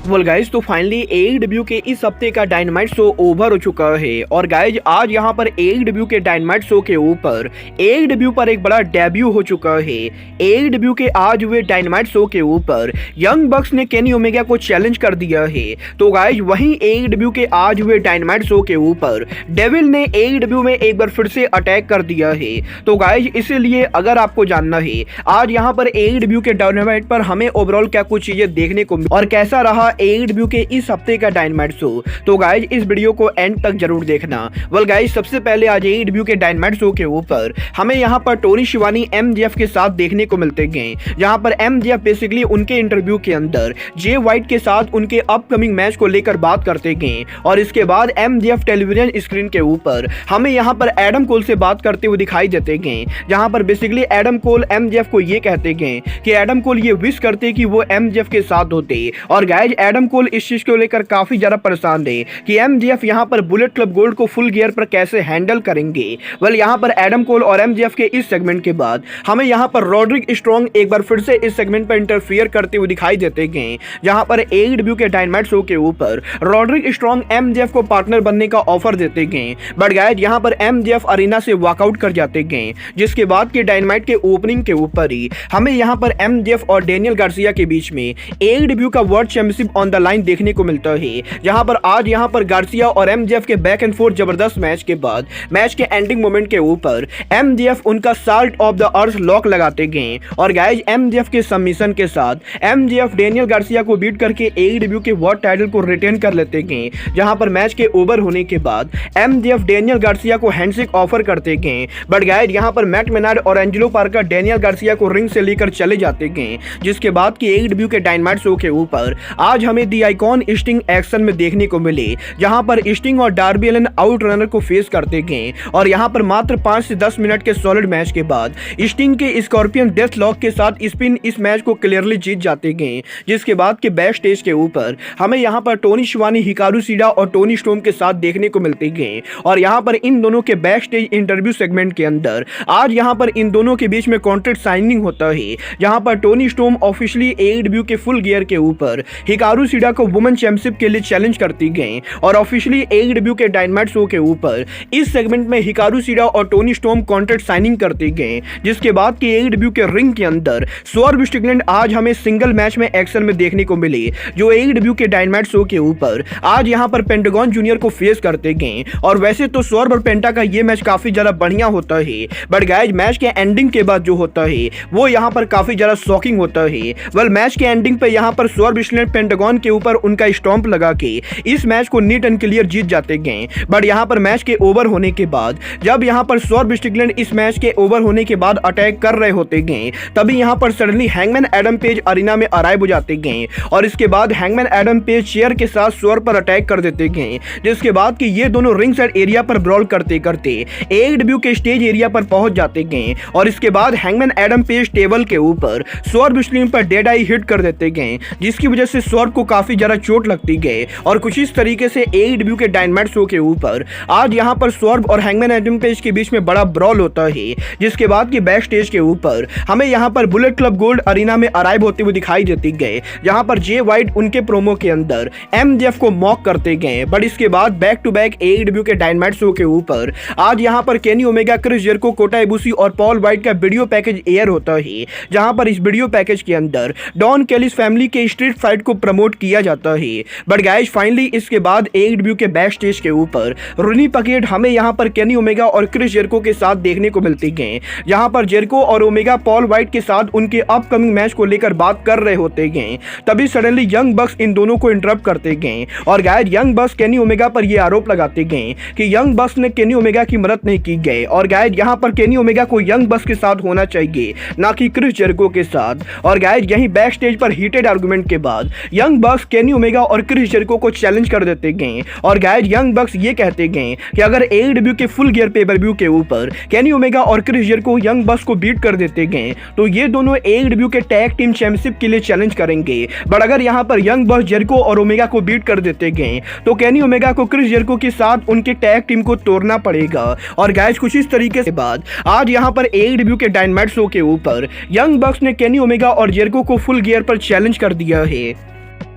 Well guys, तो finally AEW के इस हफ्ते का डायनामाइट शो ओवर हो चुका है। और गाइज आज यहाँ पर एईडब्ल्यू के डायनामाइट शो के ऊपर एईडब्ल्यू पर एक बड़ा डेब्यू हो चुका है। एईडब्ल्यू के आज हुए डायनामाइट शो के ऊपर यंग बक्स ने केनी ओमेगा को चैलेंज कर दिया है। तो गाइज वहीं एईडब्ल्यू के आज हुए डायनामाइट शो के ऊपर डेविल ने एईडब्ल्यू में एक बार फिर से अटैक कर दिया है। तो गाइज इसीलिए अगर आपको जानना है आज यहाँ पर एईडब्ल्यू के डायनामाइट पर हमें ओवरऑल क्या कुछ चीजें देखने को और कैसा रहा एईडब्ल्यू के इस हफ्ते का डायनामाइट शो, तो गाइज इस वीडियो को एंड तक जरूर देखना। वेल गाइज, सबसे पहले आज एईडब्ल्यू के डायनामाइट शो के ऊपर हमें यहाँ पर टोनी शिवानी एमजेएफ के साथ देखने को मिलते हैं। जहाँ पर एमजेएफ बेसिकली उनके इंटरव्यू के अंदर जे वाइट के साथ उनके अपकमिंग मैच को लेकर बात करते हैं। और इसके बाद एमजेएफ टेलीविजन स्क्रीन के ऊपर हमें यहाँ पर एडम कोल से बात करते हुए दिखाई देते हैं। जहाँ पर बेसिकली एडम कोल एमजेएफ को ये कहते हैं कि एडम कोल ये विश करते कि वो एमजेएफ के साथ होते। और गाइज एडम कोल इस चीज को लेकर काफी ज्यादा परेशान है कि एमजेएफ यहाँ पर बुलेट क्लब गोल्ड को फुल गियर पर कैसे हैंडल करेंगे। वेल यहाँ पर एडम कोल और एमजेएफ के इस सेगमेंट के बाद हमें यहाँ पर रॉड्रिक स्ट्रॉन्ग एक बार फिर से इस सेगमेंट पर इंटरफियर करते हुए दिखाई देते हैं। जहाँ पर एईडब्ल्यू के डायनामाइट शो के ऊपर रॉड्रिक स्ट्रॉन्ग एमजेएफ को पार्टनर बनने का ऑफर देते हैं। बट गाइज यहाँ पर एमजेएफ अरीना से वॉकआउट कर जाते हैं। जिसके बाद के डायनामाइट के ओपनिंग के ऊपर ही हमें यहाँ पर एमजेएफ और डेनियल गार्सिया के बीच में एईडब्ल्यू का world championship on the line देखने को मिलता है। जहां पर आज यहां पर गार्सिया और एमजेएफ के बैक एंड फोर्थ जबरदस्त मैच के बाद मैच के एंडिंग मोमेंट के ऊपर एमजेएफ उनका salt of the earth lock लगाते गए। और गाइज एमजेएफ के सबमिशन के साथ एमजेएफ डेनियल गार्सिया को बीट करके एईडब्ल्यू के वर्ल्ड टाइटल को रिटेन कर लेते गए। जहां पर मैच के ओवर होने के बाद एमजेएफ डेनियल गार्सिया को हैंडशेक ऑफर करते गए। बट गाइज यहां पर मैट मेनार्ड और एंजेलो पार्कर डेनियल गार्सिया को रिंग से लेकर चले जाते गए। जिसके बाद की एईडब्ल्यू के डायनामाइट शो के ऊपर आज हमें दी आइकॉन स्टिंग एक्शन में देखने को मिले। जहां पर स्टिंग और डार्बी एलन आउट रनर को फेस करते गए। और यहां पर मात्र 5 से 10 मिनट के सॉलिड मैच के बाद स्टिंग के स्कॉर्पियन डेथ लॉक के साथ स्पिन इस मैच को क्लियरली जीत जाते गए। जिसके बाद के बैक स्टेज के ऊपर हमें यहां पर टोनी शिवानी, हिकारू शिडा और टोनी स्टॉर्म के साथ देखने को मिलते गए। और यहां पर इन दोनों के बैक स्टेज इंटरव्यू सेगमेंट के अंदर आज यहां पर इन दोनों के बीच में कॉन्ट्रैक्ट साइनिंग होता है। जहां पर टोनी स्टॉर्म ऑफिशियली एईडब्ल्यू के फुल गियर के ऊपर हिकारू शिडा को वुमेन चैंपियनशिप के लिए चैलेंज करती गई। और ऑफिशियली एईडब्ल्यू के डायनामाइट शो के ऊपर इस सेगमेंट में हिकारू शिडा और टोनी स्टॉर्म कॉन्ट्रैक्ट साइनिंग करती गए। जिसके बाद की एईडब्ल्यू के रिंग के अंदर स्वर्व स्ट्रिकलैंड आज हमें सिंगल मैच में एक्शन में देखने को मिले। जो एईडब्ल्यू के डायनामाइट शो के ऊपर आज यहां पर पेंटागन जूनियर को फेस करते गए। और वैसे तो स्वर्व और पेंटा का ये मैच काफी ज्यादा बढ़िया होता है। बट गाइज मैच के एंडिंग के बाद जो होता है वो यहां पर काफी ज्यादा शॉकिंग होता है। वेल मैच के एंडिंग पे यहां पर स्वर्व स्ट्रिकलैंड पेंटागन के ऊपर उनका स्टॉम्प लगा के इस मैच को नीट एंड क्लियर जीत जाते गए। बट यहां पर मैच के ओवर होने के बाद जब यहां पर स्वर्व स्ट्रिकलैंड इस मैच के ओवर होने के बाद अटैक कर रहे होते गए, तभी यहां पर suddenly Hangman Adam Page arena में अराइव हो जाते गए। और इसके बाद हैंगमैन एडम पेज चेयर के साथ स्वर्व पर अटैक कर देते गए। जिसके बाद कि ये दोनों रिंग साइड एरिया पर ब्रॉल करते करते एईडब्ल्यू के स्टेज एरिया पर पहुंच जाते गए। और इसके बाद हैंगमैन एडम पेज टेबल के ऊपर स्वर्व स्ट्रिकलैंड पर डेड आई हिट कर देते गए। जिसकी वजह से स्वर्व को काफी ज्यादा चोट लगती गई। और कुछ इस तरीके से एईडब्ल्यू के डायनामाइट शो के ऊपर आज यहां पर स्वर्व और हैंगमैन एडम पेज के बीच में बड़ा ब्रॉल होता है। जिसके बाद की बैक स्टेज के ऊपर हमें यहां पर बुलेट क्लब गोल्ड अरीना में अराइव होते हुए दिखाई देती गए। जहां पर जे वाइट उनके प्रोमो के अंदर एमजेएफ को मॉक करते गए। बट इसके बाद बैक टू बैक एईडब्ल्यू के डायनामाइट शो के ऊपर आज यहां पर Kenny Omega, Chris Jericho, Kota Ibushi और पॉल वाइट का वीडियो पैकेज एयर होता है। जहां पर इस वीडियो पैकेज के अंदर डॉन केलिस फैमिली के स्ट्रीट फाइट को प्रमोट किया जाता है। बट गाइज फाइनली इसके बाद एईडब्ल्यू के बैक स्टेज के ऊपर रोनी पकेट हमें यहां पर केनी ओमेगा और क्रिस जेरिको के साथ देखने को मिलती गए। जहां पर जेरिको और ओमेगा पॉल वाइट के साथ उनके अपकमिंग मैच को लेकर बात कर रहे होते गए। तभी सडनली यंग बक्स इन दोनों को इंटरप्ट करते गए। और गाइज यंग बक्स केनी ओमेगा पर यह आरोप लगाते गए कि यंग बक्स ने केनी ओमेगा की मदद नहीं की गई। और गाइज यहां पर केनी ओमेगा को यंग बक्स के साथ होना चाहिए, ना कि क्रिस जेरिको के साथ। और गाइज यहीं बैक स्टेज पर हीटेड आर्गुमेंट के बाद यंग बक्स केनी ओमेगा और क्रिस जेरिको को चैलेंज कर देते गए। और गाइज यंग बक्स ये कहते गए कि अगर एईडब्ल्यू के फुल गियर पे पर व्यू के ऊपर केनी ओमेगा और क्रिस जेरिको यंग बक्स को बीट कर देते गए तो ये दोनों एईडब्ल्यू के टैग टीम चैंपियनशिप के लिए चैलेंज करेंगे। बट अगर यहां पर यंग बक्स जेरिको और ओमेगा को बीट कर देते गए तो केनी ओमेगा को क्रिस जेरिको के साथ उनके टैग टीम को तोड़ना पड़ेगा। और गाइज कुछ इस तरीके से बाद आज यहां पर एईडब्ल्यू के डायनामाइट शो के ऊपर यंग बक्स ने केनी ओमेगा और जेरिको को फुल गियर पर चैलेंज कर दिया है।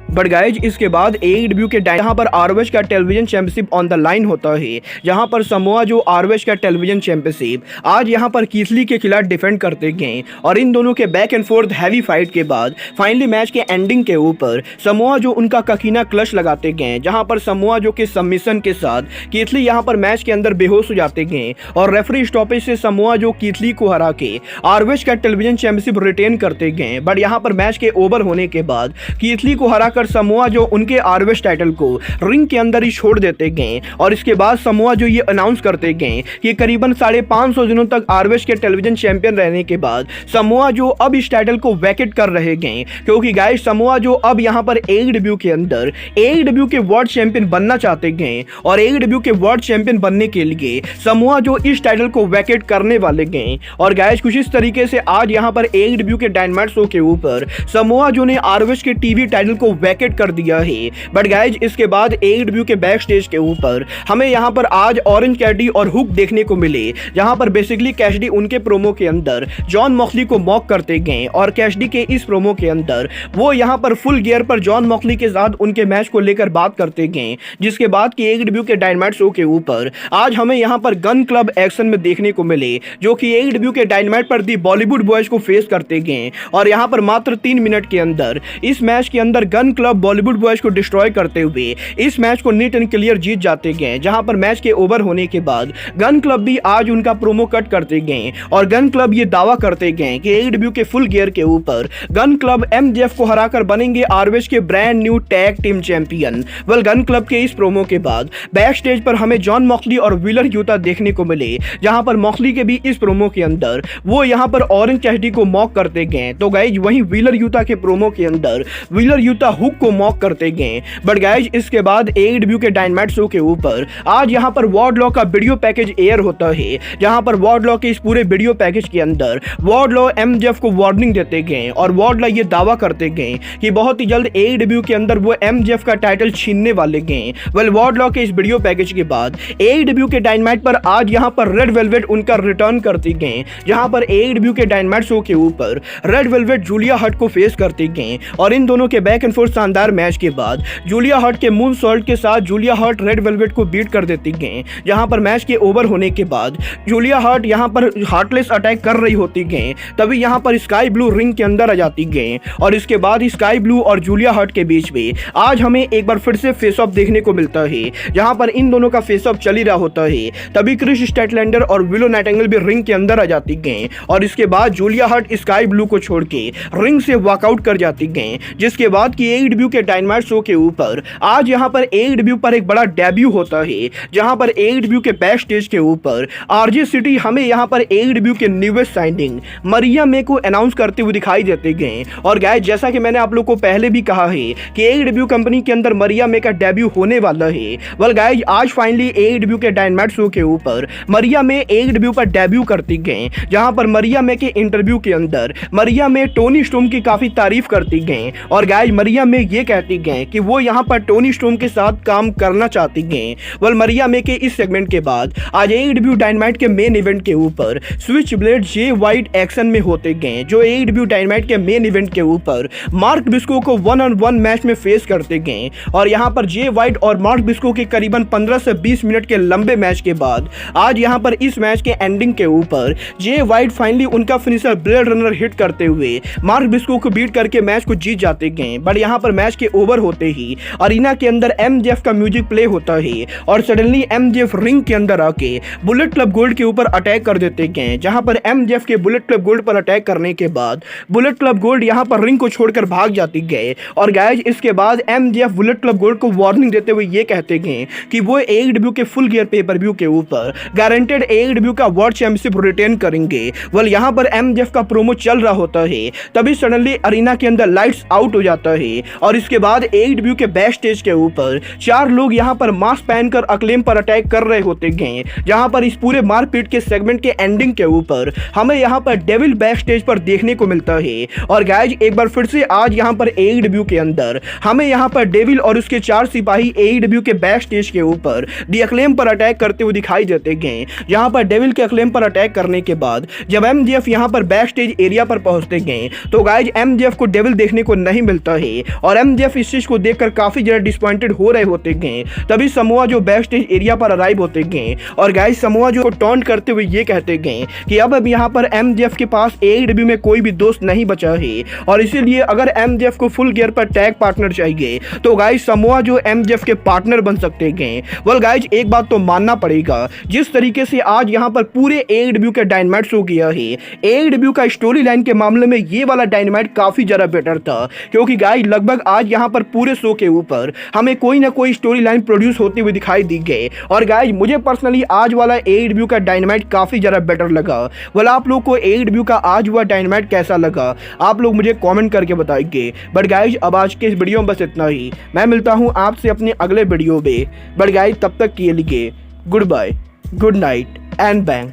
बट गाइज इसके बाद एईडब्ल्यू के यहाँ पर आरओएच का television championship on the line होता है, जहां पर समोआ जो आरओएच का टेलीविजन चैंपियनशिप आज यहां पर कीथली के खिलाफ डिफेंड करते गए और इन दोनों के back and fourth heavy fight के बाद फाइनली मैच के एंडिंग के ऊपर समोआ जो उनका ककीना क्लच लगाते गए, जहां पर समोआ जो के सबमिशन के साथ कीथली यहां पर मैच के अंदर बेहोश हो जाते गए और रेफरी स्टॉपेज से समोआ जो कीथली को हरा के आरओएच का टेलीविजन चैंपियनशिप रिटेन करते गए। बट यहां पर मैच के ओवर होने के बाद कीथली को हराकर समोआ जो उनके आरओएच टाइटल को रिंग के अंदर ही छोड़ देते गए और इसके बाद समोआ जो ये अनाउंस करते गए कि करीबन 550 दिनों तक आरओएच के टेलीविजन चैंपियन रहने के बाद समोआ जो अब इस टाइटल को वैकेट कर रहे गए, क्योंकि गाइस समोआ जो अब यहां पर एईडब्ल्यू के अंदर एईडब्ल्यू के वर्ल्ड चैंपियन बनना चाहते गए और एईडब्ल्यू के वर्ल्ड चैंपियन बनने के लिए समोआ जो इस टाइटल को वैकेट करने वाले गए। और गाइस कुछ इस तरीके से आज यहां पर एईडब्ल्यू के डायनामाइट शो के ऊपर समोआ जो ने आरओएच के टीवी टाइटल को वैकेट कर दिया है। बट गाइज इसके बाद एईडब्ल्यू के बैक स्टेज के ऊपर हमें यहां पर आज ऑरेंज कैसिडी और हुक देखने को मिले, जहां पर बेसिकली कैसिडी उनके प्रोमो के अंदर जॉन मॉक्सली को मॉक करते गए और कैसिडी के इस प्रोमो के अंदर वो यहां पर फुल गियर पर जॉन मॉक्सली के साथ उनके मैच को लेकर बात करते गए। जिसके बाद कि एईडब्ल्यू के डायनामाइट शो के ऊपर आज हमें यहां पर गन क्लब एक्शन में देखने को मिले, जो कि एईडब्ल्यू के डायनामाइट पर दी बॉलीवुड बॉयज को फेस करते गए और यहां पर मात्र 3 मिनट के अंदर इस मैच के अंदर गन क्लब बॉलीवुड बॉयज को डिस्ट्रॉय करते हुए इस मैच को नीट एंड क्लियर जीत जाते गए। जहां पर मैच के ओवर होने के बाद गन क्लब भी आज उनका प्रोमो कट करते गए और गन क्लब ये दावा करते गए कि एईडब्ल्यू के फुल गियर के ऊपर गन क्लब एमजेएफ को हराकर बनेंगे आरओएच के brand new tag team champion. Well gun club के इस प्रोमो के बाद बैक स्टेज पर हमें जॉन मॉक्सली और व्हीलर यूता देखने को मिले, जहां पर मॉक्सली के भी इस प्रोमो के अंदर वो यहां पर ऑरेंज कैसिडी को मॉक करते गए। तो गाइज वहीं व्हीलर यूता के प्रोमो के अंदर व्हीलर यूता हुक को मॉक करते गए। बट गाइज इसके बाद एईडब्ल्यू के डायनामाइट शो के ऊपर आज यहां पर वार्डलॉ का वीडियो पैकेज एयर होता है, जहां पर वार्डलॉ के इस पूरे वीडियो पैकेज के अंदर वार्डलॉ एमजेएफ को वार्निंग देते गए और वार्डलॉ ये दावा करते गए कि बहुत ही जल्द एईडब्ल्यू के अंदर वो एमजेएफ का टाइटल छीनने वाले गए। वेल वार्डलॉ के इस वीडियो पैकेज के बाद एईडब्ल्यू के डायनामाइट पर आज यहां पर रेड वेलवेट उनका रिटर्न करते गए, जहां पर एईडब्ल्यू के डायनामाइट शो के ऊपर रेड वेलवेट जूलिया हट को फेस करते गए और इन दोनों के बैक एंड फोर्थ शानदार मैच के बाद जूलिया हट के मून सॉल्ट के साथ जूलिया हट रेड वेलवेट को बीट कर देती गए। जहां पर मैच के ओवर होने के बाद जूलिया हट यहां पर हार्टलेस अटैक कर रही होती गए, तभी यहां पर स्काई ब्लू रिंग के अंदर आ जाती गए और इसके बाद स्काई ब्लू और जूलिया हट के बीच में आज हमें एक बार फिर से फेस ऑफ देखने को मिलता है, जहां पर इन दोनों का फेस ऑफ चल ही रहा होता है। तभी क्रिस स्टैटलैंडर और विलो नाइटिंगेल भी रिंग के अंदर आ जाती गए और इसके बाद जूलिया हट स्काई ब्लू को छोड़ के रिंग से वॉकआउट कर जाती गए। जिसके बाद कि एईडब्ल्यू के डायनामाइट शो के ऊपर आज यहां पर एईडब्ल्यू पर एक बड़ा डेब्यू होता है, जहां पर एईडब्ल्यू के बैक स्टेज के ऊपर आरजे सिटी हमें यहां पर एईडब्ल्यू के न्यूएस्ट साइनिंग मरिया मे को अनाउंस करते हुए दिखाई देते गए। और गाइस जैसा कि मैंने आप लोग को पहले भी कहा है कि एईडब्ल्यू कंपनी के अंदर मरिया मे का डेब्यू होने वाला है। वेल गाइस आज फाइनली एईडब्ल्यू के डायनामाइट शो के ऊपर मरिया मे एईडब्ल्यू पर डेब्यू करती गए, जहां पर मरिया मे के इंटरव्यू के अंदर मरिया मे टोनी स्टॉर्म की काफी तारीफ करती गए और गाइस मरिया मे ये कहती गए कि वो यहां पर टोनी स्टॉर्म के साथ काम करना चाहती गए। वेल मरिया मे के इस सेगमेंट के बाद आज एईडब्ल्यू डायनामाइट के मेन इवेंट के ऊपर स्विच ब्लेड जे वाइट एक्शन में होते गए, जो एईडब्ल्यू डायनामाइट के मेन इवेंट के ऊपर मार्क बिस्को को 1-on-1 मैच में फेस करते गए और यहां पर जे वाइट और मार्क बिस्को के करीबन 15 से 20 मिनट के लंबे मैच के बाद आज यहां पर इस मैच के एंडिंग के ऊपर जे वाइट फाइनली उनका फिनिशर ब्लेड रनर हिट करते हुए मार्क बिस्को को बीट करके मैच को जीत जाते गए। बट यहां पर मैच के ओवर होते ही अरीना के अंदर एमजेएफ का म्यूजिक प्ले होता है और सडनली एमजेएफ रिंग के अंदर आके बुलेट क्लब गोल्ड के ऊपर अटैक कर देते गए, जहां पर एमजेएफ के बुलेट क्लब गोल्ड पर अटैक करने के बाद बुलेट क्लब गोल्ड यहां पर रिंग को छोड़कर भाग जाती गए। और गाइस इसके बाद एमजेएफ बुलेट क्लब गोल्ड को वार्निंग देते हुए ये कहते गए कि वो एईडब्ल्यू के फुल गियर पेपर व्यू के ऊपर गारंटेड एईडब्ल्यू का वर्ल्ड चैंपियनशिप रिटेन करेंगे। वेल यहां पर एमजेएफ का प्रोमो चल रहा होता है, तभी सडनली अरीना के अंदर लाइट्स आउट हो जाता है और इसके बाद एईडब्ल्यू के बैक स्टेज के ऊपर 4 लोग यहां पर मास्क पहनकर अक्लेम पर अटैक कर रहे होते गए, जहां पर इस पूरे मारपीट के सेगमेंट के एंडिंग के ऊपर हमें यहां पर डेविल बैक स्टेज पर देखने को मिलता है। और गाइज एक बार फिर से आज यहां पर एईडब्ल्यू के अंदर हमें यहां पर डेविल और उसके 4 सिपाही एईडब्ल्यू के बैक स्टेज के ऊपर दी अक्लेम पर अटैक करते हुए दिखाई देते गए। यहां पर डेविल के अक्लेम पर अटैक करने के बाद जब एमजेएफ यहां पर बैक स्टेज एरिया पर पहुंचते गए तो गाइज एमजेएफ को डेविल देखने को नहीं मिलता है और एमजेएफ इस चीज को देखकर काफी ज्यादा डिसअपॉइंटेड हो रहे होते गए। तभी Samoa Joe back stage area पर अराइव होते गए और गाइस समोआ जो टॉन्ट करते हुए ये कहते गए कि अब यहाँ पर एमजेएफ के पास एईडब्ल्यू में कोई भी दोस्त नहीं बचा है और इसीलिए अगर एमजेएफ को फुल गियर पर टैग पार्टनर चाहिए तो गाइस समोआ जो एमजेएफ के पार्टनर बन सकते गए। वेल गाइस एक बात तो मानना पड़ेगा, जिस तरीके से आज यहाँ पर पूरे एईडब्ल्यू के डायनामाइट शो किया है, एईडब्ल्यू का स्टोरी लाइन के मामले में ये वाला डायनामाइट काफी ज्यादा बेटर था, क्योंकि गाइस लगभग आज यहाँ पर पूरे शो के ऊपर हमें कोई ना कोई स्टोरी लाइन प्रोड्यूस होते हुए दिखाई दी गई। और गाइस मुझे पर्सनली आज वाला एईडब्ल्यू का डायनामाइट काफी ज्यादा बेटर लगा। वेल आप लोग को एईडब्ल्यू का आज हुआ डायनामाइट कैसा लगा, आप लोग मुझे कमेंट करके बताइए। बट गाइस अब आज के इस वीडियो में बस इतना ही, मैं मिलता हूं आपसे अपने अगले वीडियो में। बट गाइस तब तक के लिए goodbye, good night and bang.